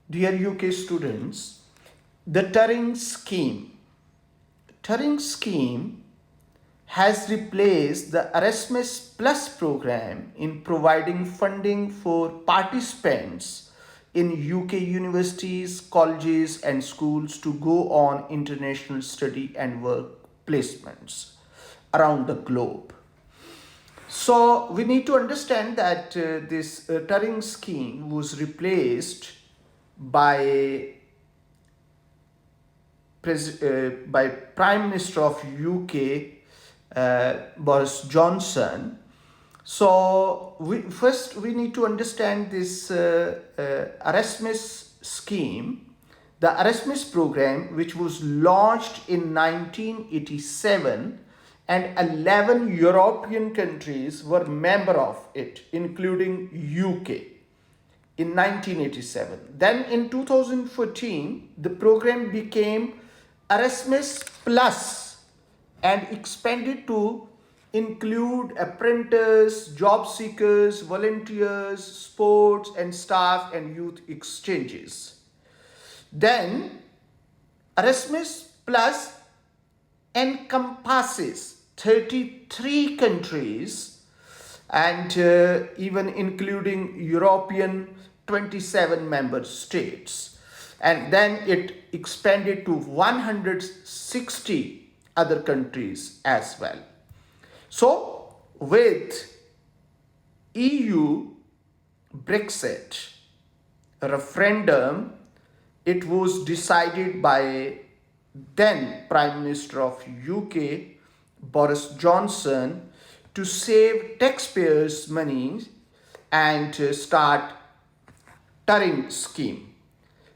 Dear UK students, the Turing Scheme has replaced the Erasmus Plus program in providing funding for participants in UK universities, colleges, and schools to go on international study and work placements around the globe. So we need to understand that this Turing scheme was replaced by by Prime Minister of UK Boris Johnson. So we need to understand this Erasmus scheme, the Erasmus program, which was launched in 1987, and 11 European countries were member of it, including UK in 1987. Then in 2014, the program became Erasmus Plus and expanded to include apprentices, job seekers, volunteers, sports and staff and youth exchanges. Then Erasmus Plus encompasses 33 countries and even including European 27 member states. And then it expanded to 160 other countries as well. So, with EU Brexit referendum, it was decided by then Prime Minister of UK Boris Johnson to save taxpayers' money and start Turing Scheme.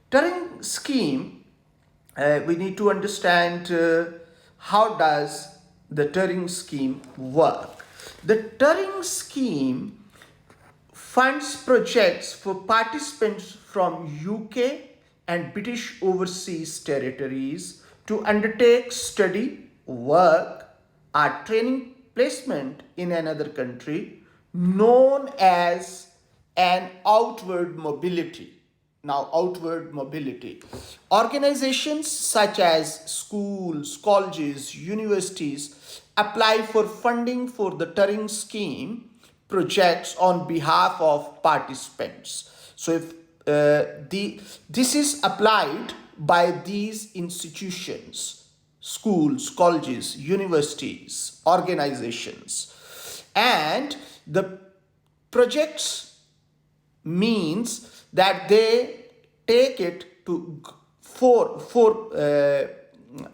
Turing Scheme, we need to understand how does the Turing Scheme work. The Turing Scheme funds projects for participants from UK and British overseas territories to undertake study, work, or training placement in another country, known as an outward mobility. Now, outward mobility. Organizations such as schools, colleges, universities apply for funding for the Turing Scheme projects on behalf of participants. So, if this is applied by these institutions, schools, colleges, universities, organizations, and the projects means that they take it to four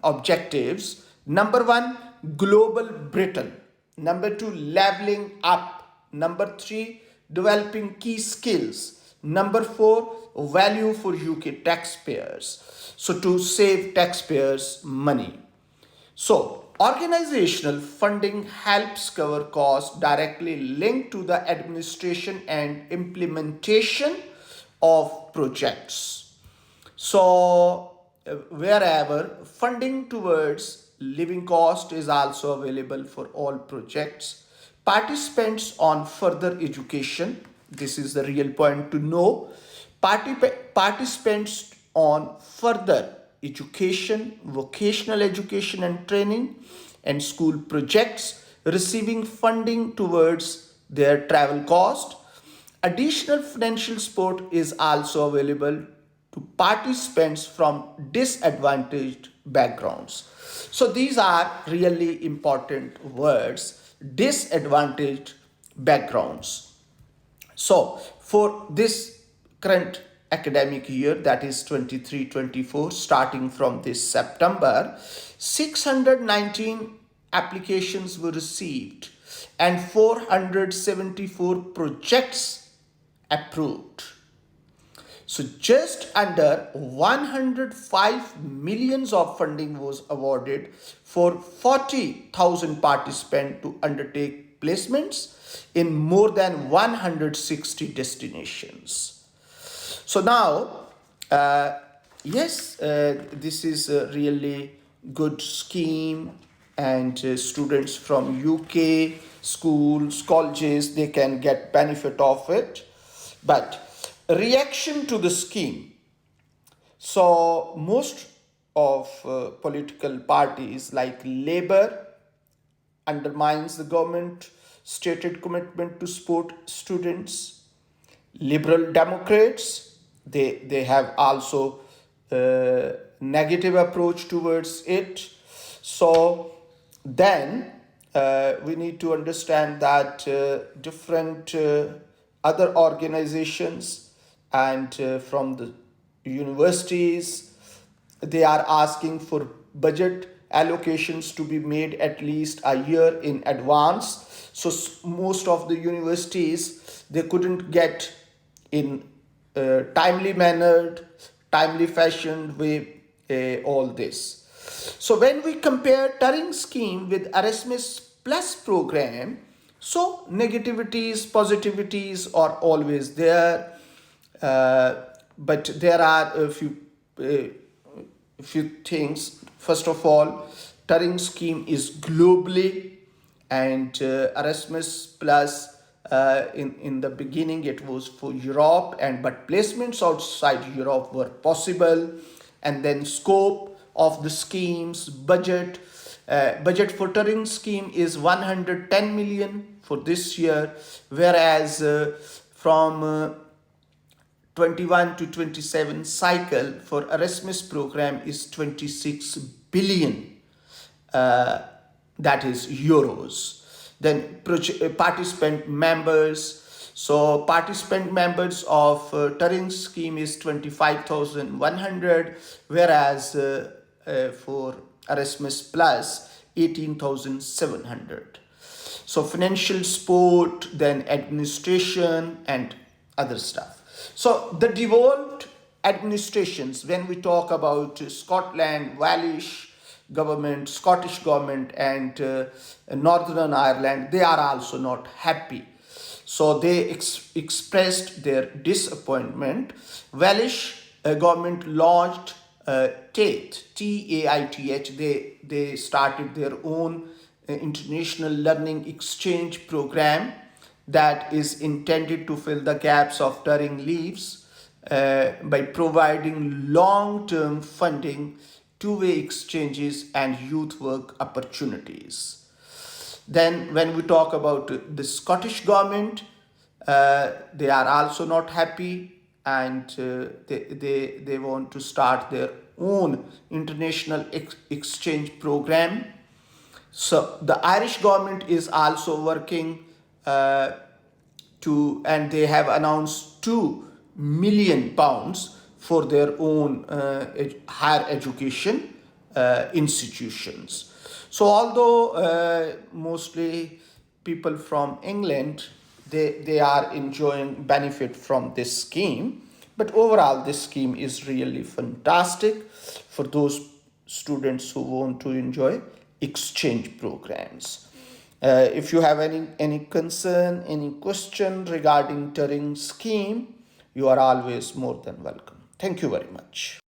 objectives. Number one, global Britain. Number two, leveling up. Number three, developing key skills. Number four, value for UK taxpayers. So to save taxpayers money. So organizational funding helps cover costs directly linked to the administration and implementation of projects. So wherever funding towards living cost is also available for all projects. Participants on further education, this is the real point to know. Participants on further education, vocational education and training, and school projects receiving funding towards their travel cost. Additional financial support is also available to participants from disadvantaged backgrounds. So these are really important words, disadvantaged backgrounds. So for this current academic year, that is 23-24, starting from this September, 619 applications were received and 474 projects approved. So just under 105 millions of funding was awarded for 40,000 participants to undertake placements in more than 160 destinations. So now, this is a really good scheme, and students from UK, schools, colleges, they can get benefit of it. But reaction to the scheme. So most of political parties like Labour undermines the government stated commitment to support students. Liberal Democrats, they have also negative approach towards it. So then we need to understand that different other organizations and from the universities, they are asking for budget allocations to be made at least a year in advance. So most of the universities, they couldn't get in timely mannered, timely fashioned way all this. So when we compare Turing scheme with Erasmus Plus program, so negativities, positivities are always there, but there are a few things. First of all, Turing scheme is globally, and Erasmus Plus in the beginning it was for Europe, and but placements outside Europe were possible. And then scope of the schemes, budget for Turing scheme is 110 million for this year, whereas from 21 to 27 cycle for Erasmus program is 26 billion, uh, that is euros. Then participant members. So participant members of Turing scheme is 25,100, whereas for Erasmus Plus 18,700. So financial support, then administration and other stuff. So the devolved administrations, when we talk about Scotland, Welsh government, Scottish government, and Northern Ireland, they are also not happy. So they expressed their disappointment. Welsh government launched TAIT, TAITH. They started their own international learning exchange program that is intended to fill the gaps of Turing leaves by providing long-term funding, two-way exchanges, and youth work opportunities. Then, when we talk about the Scottish government, they are also not happy, and they want to start their own international exchange program. So the Irish government is also working and they have announced £2 million for their own higher education institutions. So although mostly people from England, they are enjoying benefit from this scheme, but overall this scheme is really fantastic for those students who want to enjoy exchange programs. If you have any concern, any question regarding Turing scheme, you are always more than welcome. Thank you very much.